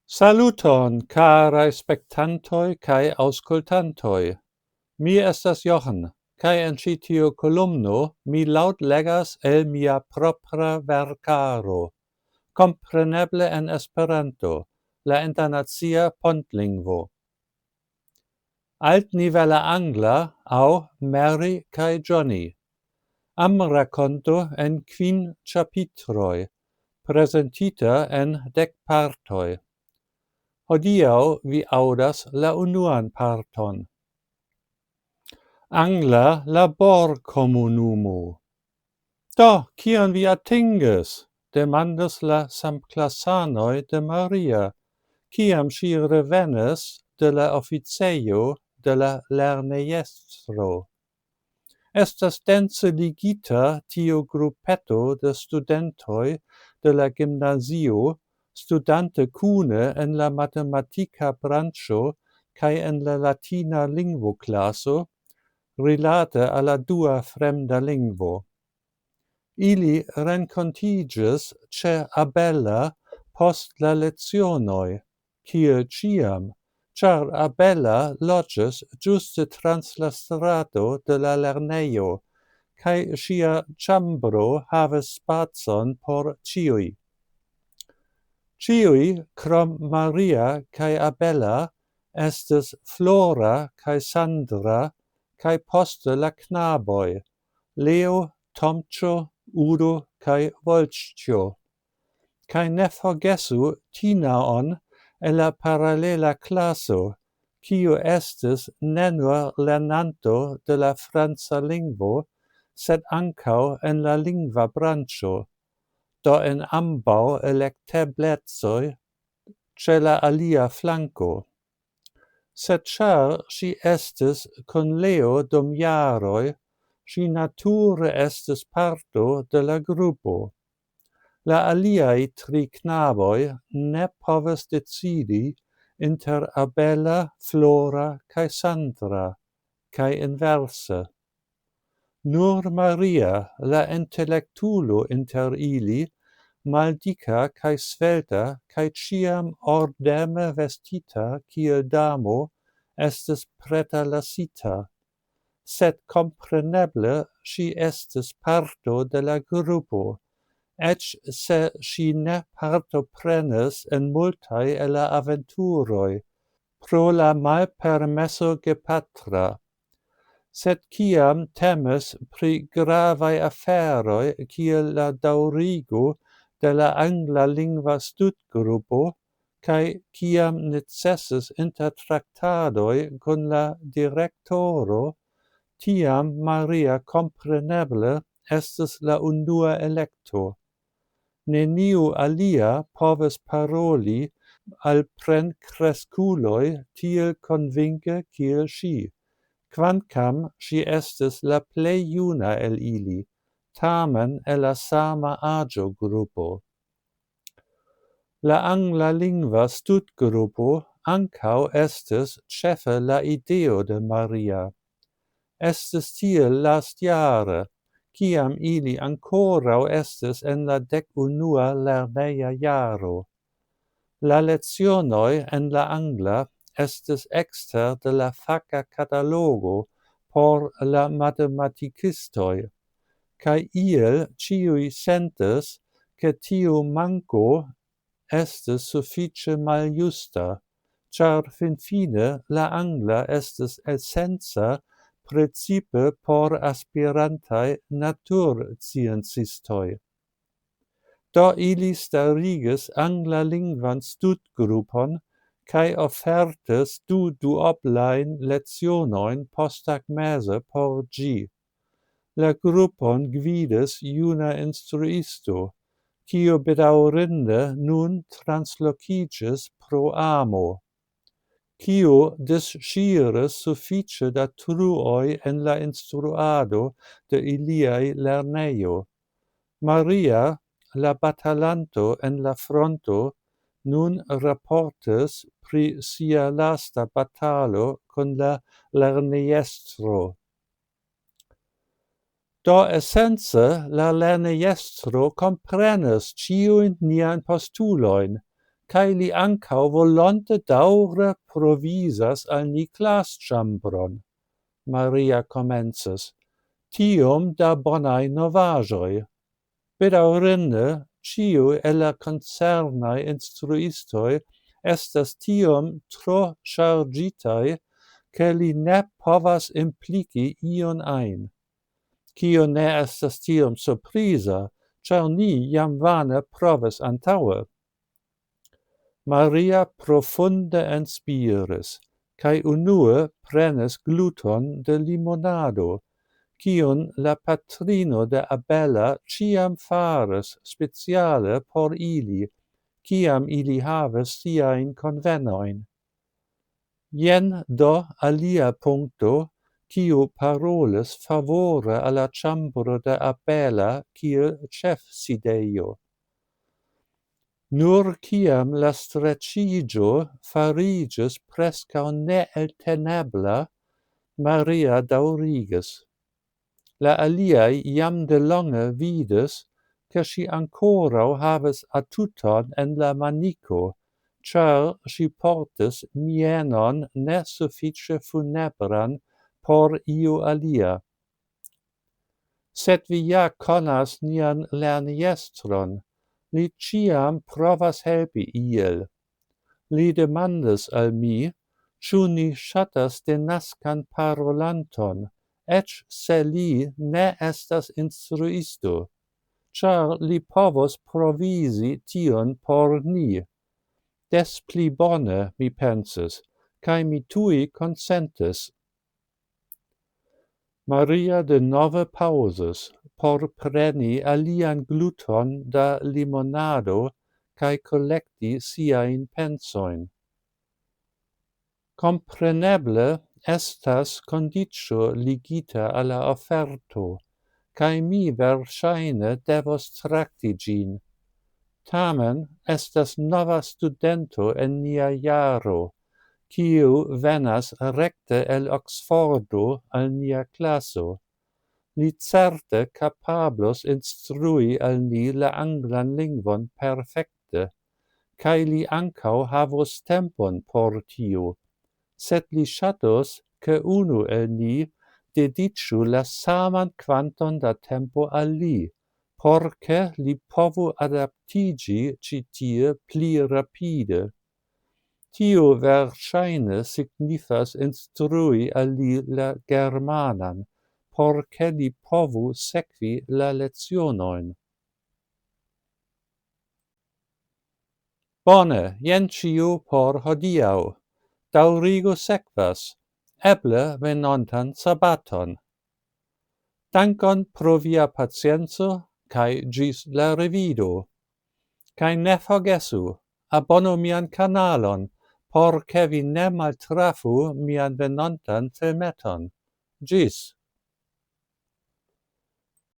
Saluton, carai spectantoi cae auscultantoi. Mi estas Jochen, cae en ci tiu columno mi laut legas el mia propra vercaro, compreneble en Esperanto, la internazia pontlingvo. Altnivela angla au Mary cae Johnny. Am raconto en 5 chapitroi, presentita en 10 partoi. Hodiaŭ vi audas la unuan parton. Angla laborkomunumo. Do, kion vi atingas? Demandas la samklasanoj de Maria, kiam ŝi revenas de la oficejo de la lernejestro. Estas dense ligita tiu grupeto de studentoj de la gimnazio studante cune en la matematica branĉo kaj en la latina lingvoklaso rilate al la dua fremda lingvo. Ili renkontiĝis ĉe Abela post la lecionoj, kiel ĉiam, ĉar Abela loĝas ĝuste trans la strato de la lernejo, kaj ŝia ĉambro havas spacon por ĉiuj. Ĉiuj, krom Maria kaj Abela, estis Flora kaj Sandra, kaj poste la knaboj, Leo, Tomĉo, Udo kaj Volĉjo. Kaj ne forgesu Tinaon en la paralela klaso, kiu estis ne nur lernanto de la franca lingvo, sed ankaŭ en la lingva branĉo, do en ambaŭ elekteblecoj ĉe la alia flanko. Sed ĉar ŝi estis kun Leo dum jaroj, ŝi nature estis parto de la grupo. La aliaj 3 knaboj ne povis decidi inter Abela, Flora kaj Sandra, kaj inverse. Nur Maria, la intelektulo inter ili, maldika kaj svelta kaj ĉiam ordeme vestita kiel damo, estis pretalasita. Sed compreneble ŝi estis parto de la grupo, eĉ se ŝi ne partoprenis en multaj el la aventuroj, pro la malpermeso gepatra. Sed kiam temis pri gravaj aferoj kiel la daŭrigo de la anglalingva studgrupo, kaj kiam necesis intertraktadoj kun la direktoro, tiam Maria kompreneble estis la unua elekto. Neniu alia povis paroli al plenkreskuloj tiel konvinke kiel ŝi, kvankam ŝi estis la plej juna el ili, tamen el la sama aĝogrupo. La anglalingva studgrupo ankaŭ estis ĉefe la ideo de Maria. Estis tiel lastjare, kiam ili ankoraŭ estis en la 11. lerneja jaro. La lecionoj en la angla estis ekster de la faka katalogo por la matematikistoj, kaj iel ĉiuj sentis, ke tiu manko estis sufiĉe maljusta, ĉar finfine la angla estis esenca precipe por aspirantaj natursciencistoj. Do ili starigis anglalingvan studgrupon kaj ofertis 2 duoblajn lecionojn posttagmeze por ĝi. La grupon gvidis juna instruisto, kiu bedaŭrinde nun translokiĝis pro amo, kiu disŝiris sufiĉe da truoj en la instruado de iliaj lernejo. Maria, la batalanto en la fronto, nun raportis pri sia lasta batalo kun la lernejestro. Do esence la lernejestro komprenis ĉiujn niajn postulojn, cae li ancau volonte daure provisas al ni clasĉambron. Maria comences. Tiom da bonai novaĵoj. Bedaŭrinde, ĉiu el la koncernaj instruistoj estas tiom tro ŝarĝitaj, ke li ne povas impliki ion ajn. Kio ne estas tiom surpriza, ĉar ni jam vane provis antaŭe. Maria profunde enspiris, cae unue prenis gluton de limonado, kiun la patrino de Abela ciam faris speciale por ili, kiam ili havis siajn convenoin. Jen do alia puncto, kiu parolis favore alla ĉambro de Abela kiel ĉefsidejo. Nur kiam la strecigio fariĝis preskaŭ neeltenebla, Maria daŭrigis. La aliaj jam delonge vidis, ke ŝi ankoraŭ havis atuton en la maniko, ĉar ŝi portis mienon ne sufiĉe funebran por iu alia. Sed vi ja konas nian lernejestron. Li ciam provas helpi iel. Li demandis al mi, ĉu ni ŝatas denaskan parolanton, eĉ se li ne estas instruisto, ĉar li povos provisi tion por ni. Des pli bone, mi pensis, kaj mi tuj konsentis. Maria de nove pausis, por preni alian gluton da limonado cae collecti siain pensoin. Compreneble estas condicio ligita alla offerto, cae mi verŝajne devos trakti ĝin. Tamen estas nova studento en nia jaro, kiu venas rekte el Oxfordo al nia klaso. Li certe kapablos instrui al ni la anglan lingvon perfekte, kaj li ankaŭ havos tempon por tio, sed li ŝatus, ke unu el ni dediĉu la saman kvanton da tempo al li, por ke li povu adaptiĝi ĉi tie pli rapide. Tio verŝajne signifas instrui al li la germanan, por ke li povu sekvi la lecionojn. Bone, jen ĉiu por hodiaŭ. Daŭrigo sekvas, eble venontan sabaton. Dankon pro via pacienco, kaj ĝis la revido. Kaj ne forgesu, abonu mian kanalon, por ke vi ne maltrafu mian venontan filmeton. Ĝis!